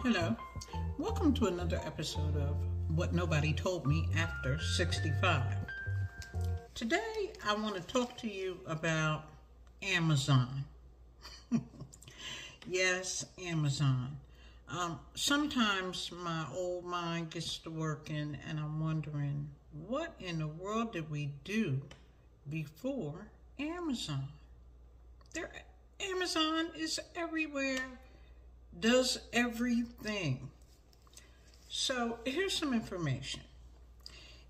Hello. Welcome to another episode of What Nobody Told Me After 65. Today, I want to talk to you about Amazon. Yes, Amazon. Sometimes my old mind gets to working and I'm wondering, what in the world did we do before Amazon? Amazon is everywhere, does everything. So here's some information.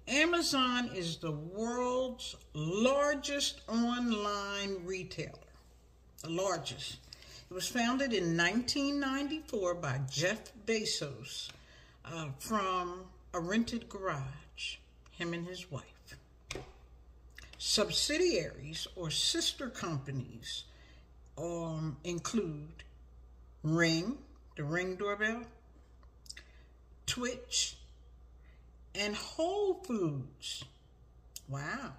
Amazon is the world's largest online retailer, the largest. It was founded in 1994 by Jeff Bezos from a rented garage, him and his wife. Subsidiaries or sister companies include Ring, the Ring doorbell, Twitch, and Whole Foods. Wow.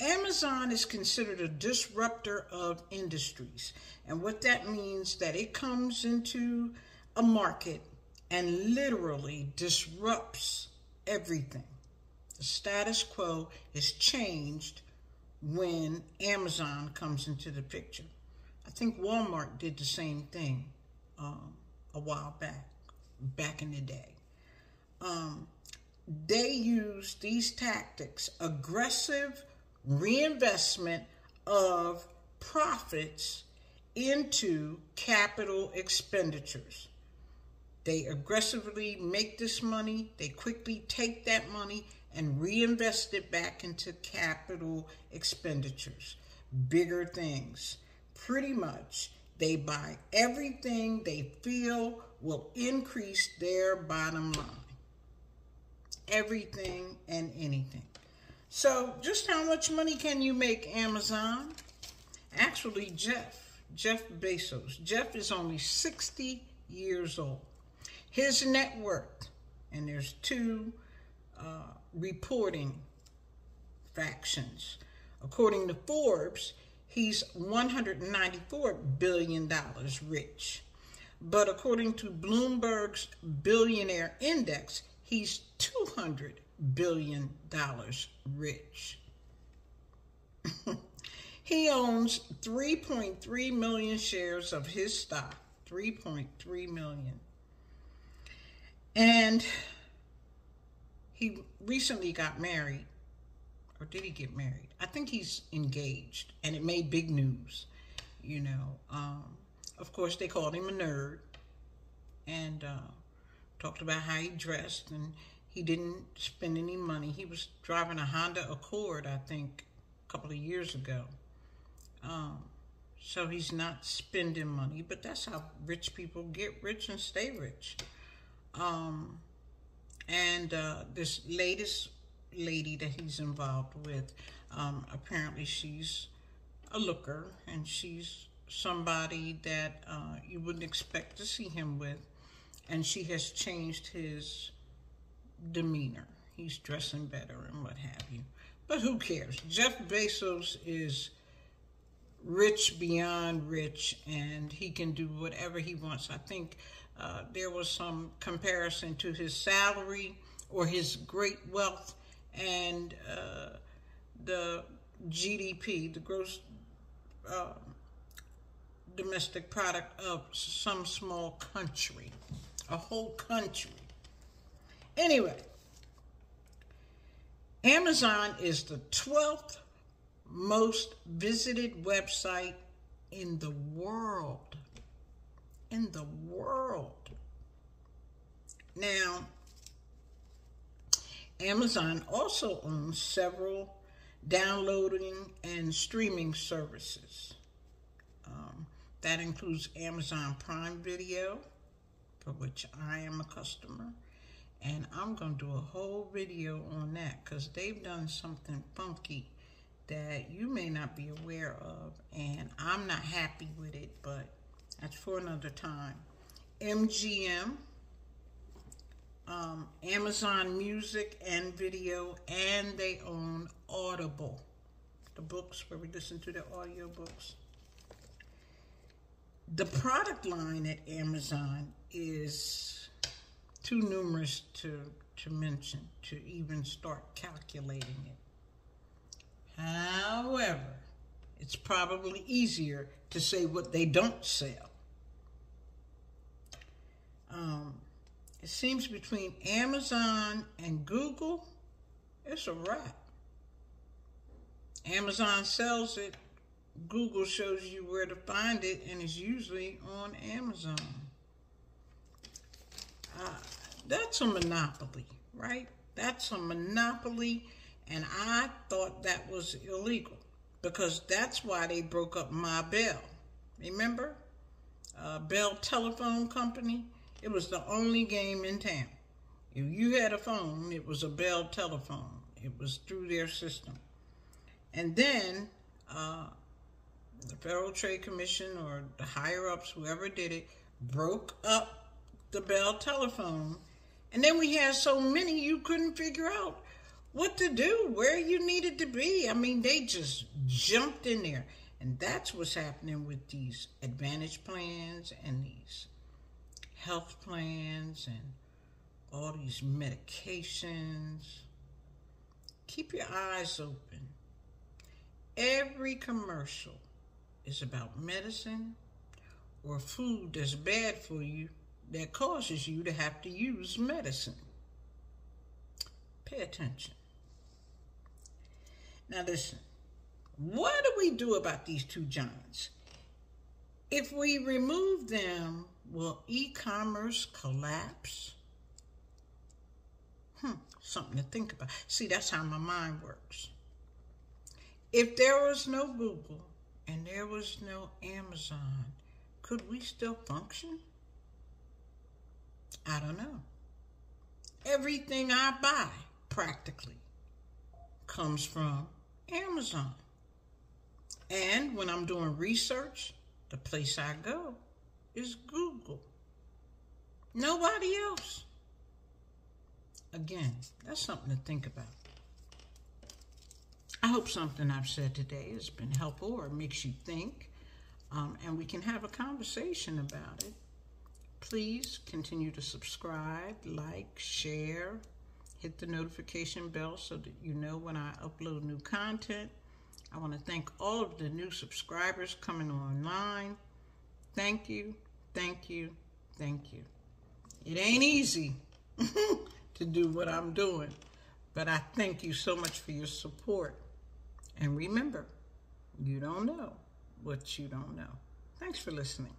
Amazon is considered a disruptor of industries. And what that means, that it comes into a market and literally disrupts everything. The status quo is changed when Amazon comes into the picture. I think Walmart did the same thing a while back in the day. They use these tactics, aggressive reinvestment of profits into capital expenditures. They aggressively make this money, they quickly take that money and reinvest it back into capital expenditures, bigger things. Pretty much, they buy everything they feel will increase their bottom line. Everything and anything. So, just how much money can you make, Amazon? Actually, Jeff Bezos. Jeff is only 60 years old. His net worth, and there's two reporting factions. According to Forbes, he's $194 billion rich. But according to Bloomberg's Billionaire Index, he's $200 billion rich. He owns 3.3 million shares of his stock. 3.3 million. And he recently got married. Or did he get married? I think he's engaged, and it made big news. You know, of course, they called him a nerd, and talked about how he dressed, and he didn't spend any money. He was driving a Honda Accord, I think, a couple of years ago. So he's not spending money, but that's how rich people get rich and stay rich. And this latest lady that he's involved with, apparently she's a looker, and she's somebody that you wouldn't expect to see him with, and she has changed his demeanor. He's dressing better and what have you. But who cares? Jeff Bezos is rich beyond rich, and he can do whatever he wants. I think there was some comparison to his salary or his great wealth and the GDP, the gross domestic product of some small country, a whole country. Anyway, Amazon is the 12th most visited website in the world. In the world. Now, Amazon also owns several downloading and streaming services. That includes Amazon Prime Video, for which I am a customer. And I'm going to do a whole video on that because they've done something funky that you may not be aware of. And I'm not happy with it, but that's for another time. MGM, Amazon Music and Video, and they own Audible, the books where we listen to the audio books. The product line at Amazon is too numerous to mention, to even start calculating it. However, it's probably easier to say what they don't sell. It seems between Amazon and Google, it's a wrap. Amazon sells it, Google shows you where to find it, and it's usually on Amazon. That's a monopoly, right? That's a monopoly, and I thought that was illegal because that's why they broke up my Bell. Remember? Bell Telephone Company? It was the only game in town. If you had a phone, it was a Bell Telephone. It was through their system. And then the Federal Trade Commission or the higher-ups, whoever did it, broke up the Bell Telephone. And then we had so many you couldn't figure out what to do, where you needed to be. I mean, they just jumped in there. And that's what's happening with these Advantage plans and these health plans and all these medications. Keep your eyes open. Every commercial is about medicine or food that's bad for you that causes you to have to use medicine. Pay attention. Now listen, what do we do about these two giants? If we remove them, will e-commerce collapse? Something to think about. See, that's how my mind works. If there was no Google and there was no Amazon, could we still function? I don't know. Everything I buy, practically, comes from Amazon. And when I'm doing research, the place I go is Google. Nobody else. Again, that's something to think about. I hope something I've said today has been helpful or makes you think, and we can have a conversation about it. Please continue to subscribe, like, share, hit the notification bell so that you know when I upload new content. I want to thank all of the new subscribers coming online. Thank you, thank you, thank you. It ain't easy to do what I'm doing, but I thank you so much for your support. And remember, you don't know what you don't know. Thanks for listening.